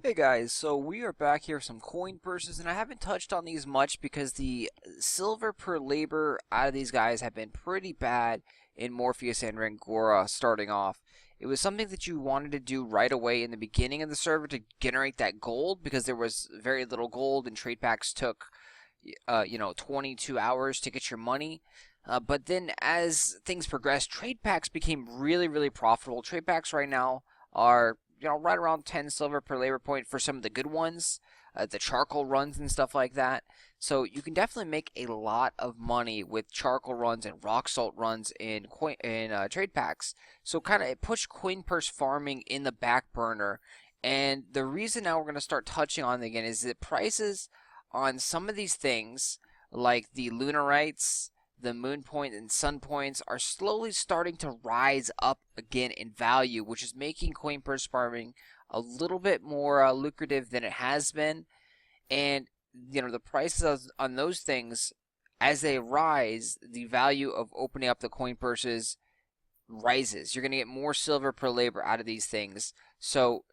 Hey guys, so we are back here with some coin purses, and I haven't touched on these much because the silver per labor out of these guys have been pretty bad in Morpheus and Rangora starting off. It was something that you wanted to do right away in the beginning of the server to generate that gold because there was very little gold and trade packs took 22 hours to get your money. But then as things progressed, trade packs became really profitable. Trade packs right now are right around 10 silver per labor point for some of the good ones, the charcoal runs and stuff like that. So you can definitely make a lot of money with charcoal runs and rock salt runs in trade packs. So kind of it pushed coin purse farming in the back burner. And the reason now we're going to start touching on it again is that prices on some of these things, like the lunarites, the moon point and sun points, are slowly starting to rise up again in value, which is making coin purse farming a little bit more lucrative than it has been. And the prices on those things, as they rise, the value of opening up the coin purses rises. You're going to get more silver per labor out of these things. So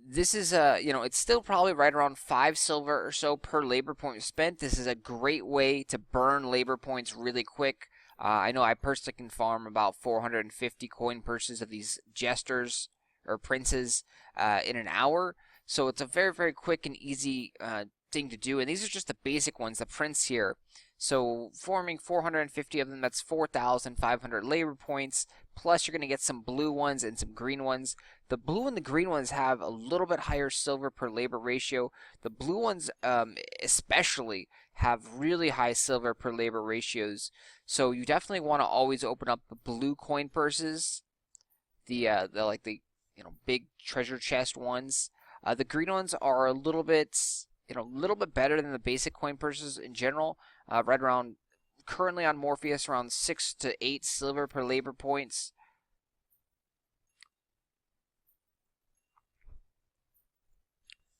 this is it's still probably right around 5 silver or so per labor point spent. This is a great way to burn labor points really quick. I know I personally can farm about 450 coin purses of these jesters or princes in an hour. So it's a very quick and easy thing to do. And these are just the basic ones, the prince here. So forming 450 of them, that's 4,500 labor points. Plus, you're going to get some blue ones and some green ones. The blue and the green ones have a little bit higher silver per labor ratio. The blue ones, especially, have really high silver per labor ratios. So you definitely want to always open up the blue coin purses, the big treasure chest ones. The green ones are a little bit better than the basic coin purses in general. Right around currently on Morpheus around 6 to 8 silver per labor points.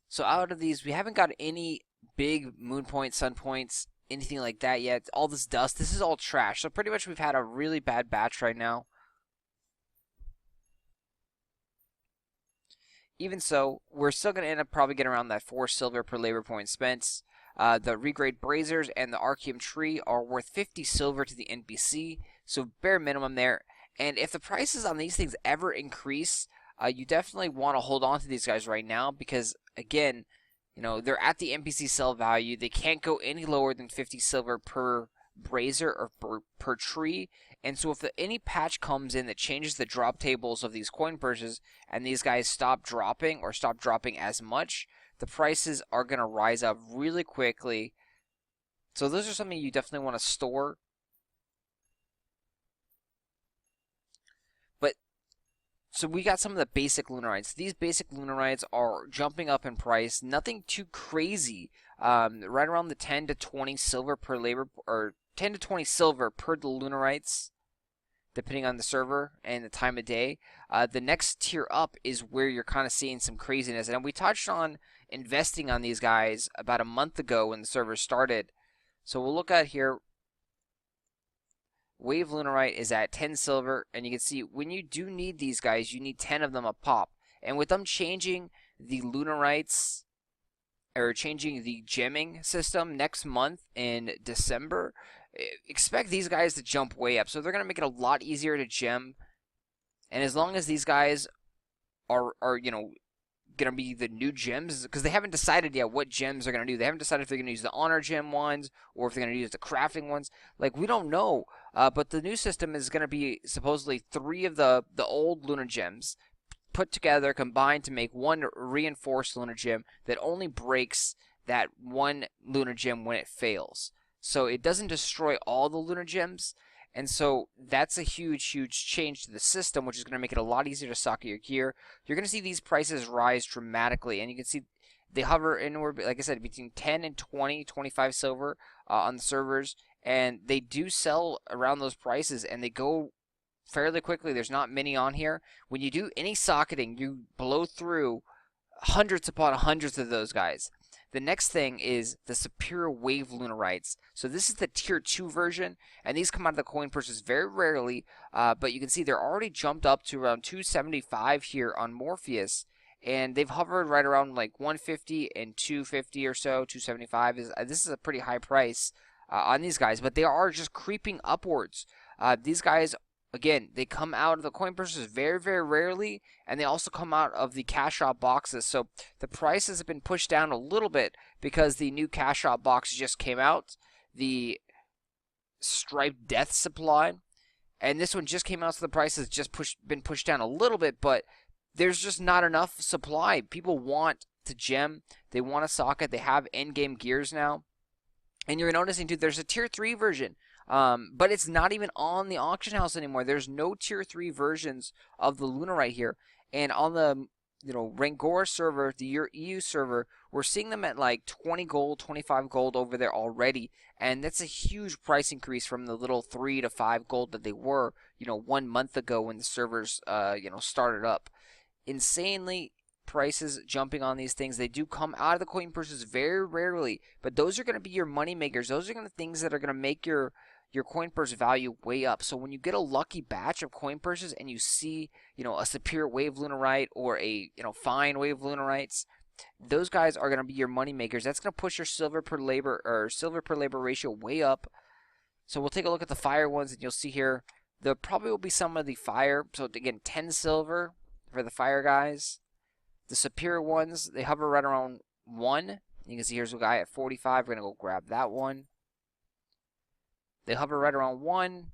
So out of these, we haven't got any big moon points, sun points, anything like that yet. All this dust, this is all trash. So pretty much we've had a really bad batch right now. Even so, we're still going to end up probably getting around that 4 silver per labor point spent. The regrade Brazers and the Archeage tree are worth 50 silver to the NPC, so bare minimum there. And if the prices on these things ever increase, you definitely want to hold on to these guys right now because, again, they're at the NPC sell value. They can't go any lower than 50 silver per brazier or per tree. And so if any patch comes in that changes the drop tables of these coin purses and these guys stop dropping or stop dropping as much, the prices are going to rise up really quickly. So those are something you definitely want to store. But so we got some of the basic lunarites. These basic lunarites are jumping up in price. Nothing too crazy. Right around the 10 to 20 silver per labor, or 10 to 20 silver per the lunarites, depending on the server and the time of day. The next tier up is where you're kind of seeing some craziness. And we touched on investing on these guys about a month ago when the server started. So we'll look at here. Wave Lunarite is at 10 silver, and you can see when you do need these guys, you need 10 of them a pop. And with them changing the Lunarites, or changing the gemming system next month in December, expect these guys to jump way up. So they're going to make it a lot easier to gem. And as long as these guys are going to be the new gems, because they haven't decided yet what gems they're going to do. They haven't decided if they're going to use the honor gem ones or if they're going to use the crafting ones. Like, we don't know. But the new system is going to be supposedly 3 of the old lunar gems put together, combined to make one reinforced lunar gem that only breaks that one lunar gem when it fails. So it doesn't destroy all the lunar gems. And so that's a huge change to the system, which is going to make it a lot easier to stock your gear. You're going to see these prices rise dramatically, and you can see they hover anywhere, like I said, between 10 and 20, 25 silver on the servers, and they do sell around those prices, and they go fairly quickly. There's not many on here. When you do any socketing, you blow through hundreds upon hundreds of those guys. The next thing is the Superior Wave Lunarites. So this is the Tier 2 version, and these come out of the coin purses very rarely, but you can see they're already jumped up to around 275 here on Morpheus, and they've hovered right around like 150 and 250 or so. 275 is this is a pretty high price on these guys, but they are just creeping upwards. These guys, again, they come out of the coin purses very, very rarely, and they also come out of the cash out boxes. So the prices have been pushed down a little bit because the new cash out box just came out, the Striped Death Supply, and this one just came out, so the price has just been pushed down a little bit, but there's just not enough supply. People want to gem, they want a socket, they have endgame gears now. And you're noticing, too, there's a Tier 3 version, but it's not even on the auction house anymore. There's no Tier 3 versions of the Lunarite here. And on the Rangora server, the EU server, we're seeing them at like 20 gold, 25 gold over there already. And that's a huge price increase from the little 3 to 5 gold that they were, 1 month ago when the servers, started up. Insanely prices jumping on these things. They do come out of the coin purses very rarely, but those are going to be your money makers. Those are going to things that are going to make your coin purse value way up. So when you get a lucky batch of coin purses and you see, a superior wave lunarite or a, fine wave lunarites, those guys are going to be your money makers. That's going to push your silver per labor ratio way up. So we'll take a look at the fire ones, and you'll see here there probably will be some of the fire. So again, 10 silver for the fire guys. The superior ones, they hover right around 1. You can see here's a guy at 45. We're going to go grab that one. They hover right around 1.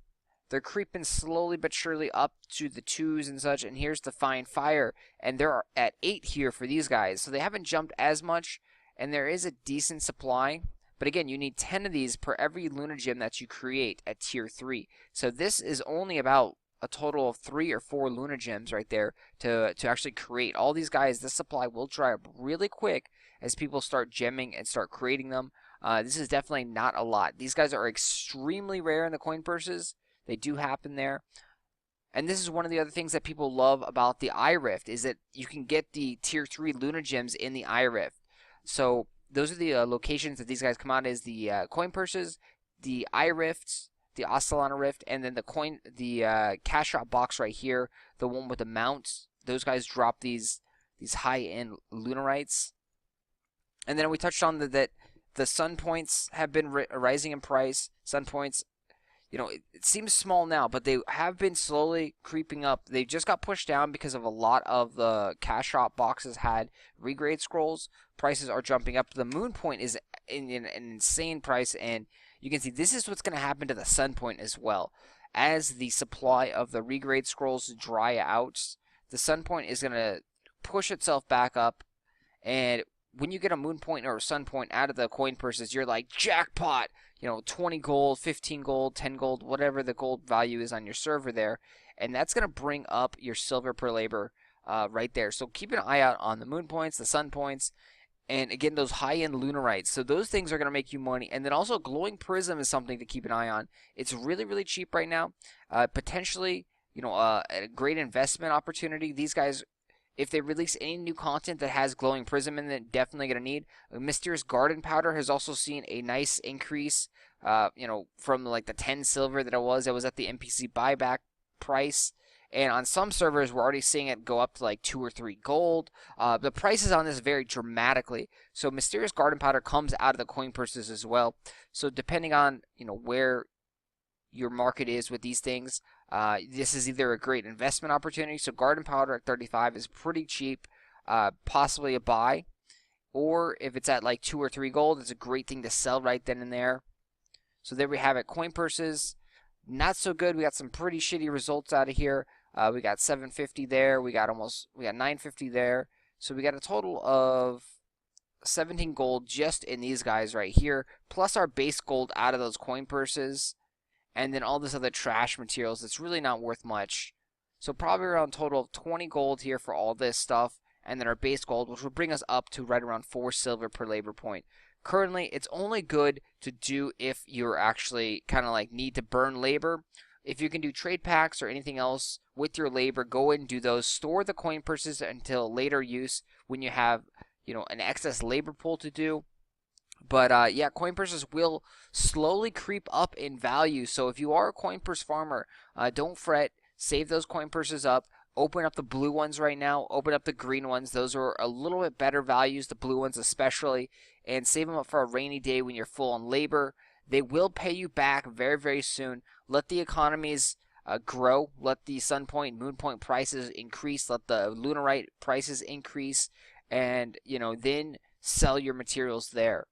They're creeping slowly but surely up to the 2s and such. And here's the fine fire. And they're at 8 here for these guys. So they haven't jumped as much. And there is a decent supply. But again, you need 10 of these per every Luna Gem that you create at Tier 3. So this is only about a total of 3 or 4 Luna Gems right there to actually create. All these guys, this supply will dry up really quick as people start gemming and start creating them. This is definitely not a lot. These guys are extremely rare in the coin purses. They do happen there. And this is one of the other things that people love about the Eye Rift is that you can get the Tier 3 Luna Gems in the Eye Rift. So those are the locations that these guys come out as: the coin purses, the Eye Rifts, the Ostalana Rift, and then the cash out box right here, the one with the mounts. Those guys drop these high-end lunarites. And then we touched on that the sun points have been rising in price. Sun points, it seems small now, but they have been slowly creeping up. They just got pushed down because of a lot of the cash out boxes had regrade scrolls. Prices are jumping up. The moon point is in an insane price, and you can see this is what's going to happen to the sun point as well. As the supply of the regrade scrolls dry out, the sun point is going to push itself back up, and when you get a moon point or a sun point out of the coin purses, you're like, jackpot! 20 gold, 15 gold, 10 gold, whatever the gold value is on your server there. And that's going to bring up your silver per labor right there. So keep an eye out on the moon points, the sun points, and again, those high-end lunarites. So those things are going to make you money. And then also glowing prism is something to keep an eye on. It's really, really cheap right now. Potentially, a great investment opportunity. These guys, if they release any new content that has glowing prism in it, definitely going to need. Mysterious Garden Powder has also seen a nice increase, from like the 10 silver that it was at the NPC buyback price. And on some servers, we're already seeing it go up to like 2 or 3 gold. The prices on this vary dramatically. So Mysterious Garden Powder comes out of the coin purses as well. So depending on, where your market is with these things, this is either a great investment opportunity. So Garden Powder at 35 is pretty cheap, possibly a buy. Or if it's at like 2 or 3 gold, it's a great thing to sell right then and there. So there we have it. Coin purses, not so good. We got some pretty shitty results out of here. We got 750 there. We got 950 there. So we got a total of 17 gold just in these guys right here, plus our base gold out of those coin purses, and then all this other trash materials that's really not worth much. So probably around a total of 20 gold here for all this stuff, and then our base gold, which will bring us up to right around 4 silver per labor point. Currently, it's only good to do if you're actually kind of like need to burn labor. If you can do trade packs or anything else with your labor, go ahead and do those. Store the coin purses until later use when you have, an excess labor pool to do. But yeah, coin purses will slowly creep up in value. So if you are a coin purse farmer, don't fret. Save those coin purses up. open up the blue ones right now. Open up the green ones. Those are a little bit better values, the blue ones especially. And save them up for a rainy day when you're full on labor. They will pay you back very, very soon. Let the economies grow. Let the sun point, moon point prices increase. Let the lunarite prices increase. And, then sell your materials there.